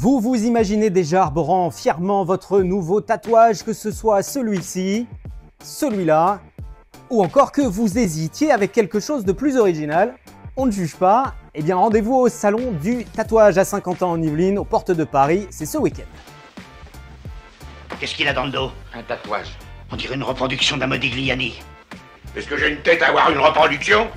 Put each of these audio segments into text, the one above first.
Vous vous imaginez déjà arborant fièrement votre nouveau tatouage, que ce soit celui-ci, celui-là, ou encore que vous hésitiez avec quelque chose de plus original? On ne juge pas. Eh bien, rendez-vous au salon du tatouage à Saint-Quentin en Yvelines, aux portes de Paris, c'est ce week-end. Qu'est-ce qu'il a dans le dos? Un tatouage. On dirait une reproduction d'un Modigliani. Est-ce que j'ai une tête à avoir une reproduction?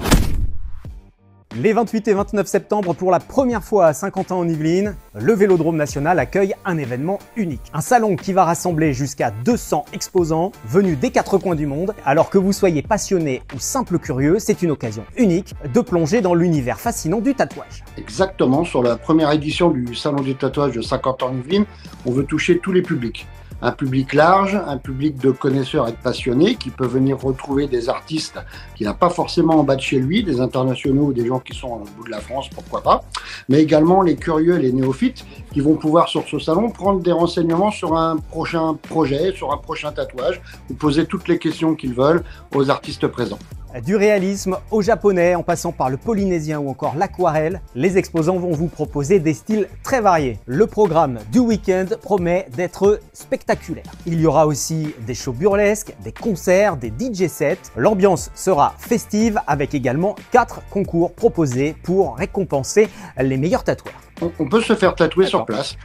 Les 28 et 29 septembre, pour la première fois à Saint-Quentin en Yvelines, le Vélodrome National accueille un événement unique. Un salon qui va rassembler jusqu'à 200 exposants venus des quatre coins du monde. Alors que vous soyez passionné ou simple curieux, c'est une occasion unique de plonger dans l'univers fascinant du tatouage. Exactement, sur la première édition du Salon du tatouage de Saint-Quentin en Yvelines, on veut toucher tous les publics. Un public large, un public de connaisseurs et de passionnés qui peut venir retrouver des artistes qu'il n'a pas forcément en bas de chez lui, des internationaux ou des gens qui sont au bout de la France, pourquoi pas, mais également les curieux et les néophytes qui vont pouvoir sur ce salon prendre des renseignements sur un prochain projet, sur un prochain tatouage, ou poser toutes les questions qu'ils veulent aux artistes présents. Du réalisme au japonais, en passant par le polynésien ou encore l'aquarelle, les exposants vont vous proposer des styles très variés. Le programme du week-end promet d'être spectaculaire. Il y aura aussi des shows burlesques, des concerts, des DJ sets. L'ambiance sera festive avec également 4 concours proposés pour récompenser les meilleurs tatoueurs. On peut se faire tatouer sur place.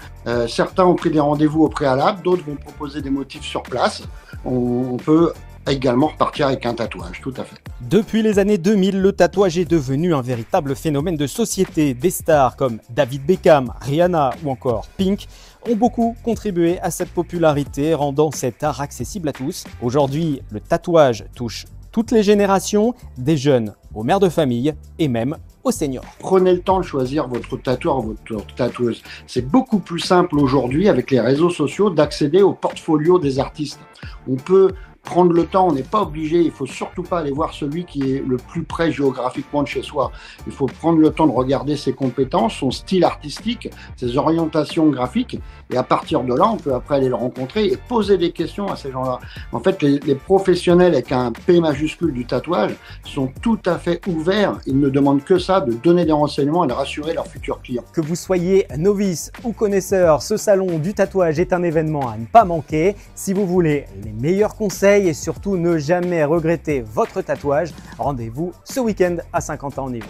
Certains ont pris des rendez-vous au préalable, d'autres vont proposer des motifs sur place. On peut également repartir avec un tatouage, tout à fait. Depuis les années 2000, le tatouage est devenu un véritable phénomène de société. Des stars comme David Beckham, Rihanna ou encore Pink ont beaucoup contribué à cette popularité, rendant cet art accessible à tous. Aujourd'hui, le tatouage touche toutes les générations, des jeunes aux mères de famille et même aux seniors. Prenez le temps de choisir votre tatoueur ou votre tatoueuse. C'est beaucoup plus simple aujourd'hui avec les réseaux sociaux d'accéder au portfolio des artistes. On peut prendre le temps, on n'est pas obligé, il ne faut surtout pas aller voir celui qui est le plus près géographiquement de chez soi. Il faut prendre le temps de regarder ses compétences, son style artistique, ses orientations graphiques, et à partir de là, on peut après aller le rencontrer et poser des questions à ces gens-là. En fait, les professionnels avec un P majuscule du tatouage sont tout à fait ouverts, ils ne demandent que ça, de donner des renseignements et de rassurer leurs futurs clients. Que vous soyez novice ou connaisseur, ce salon du tatouage est un événement à ne pas manquer. Si vous voulez les meilleurs conseils et surtout ne jamais regretter votre tatouage, rendez-vous ce week-end à Saint-Quentin en Yvelines.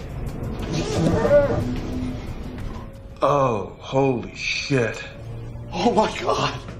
Oh, holy shit. Oh my God!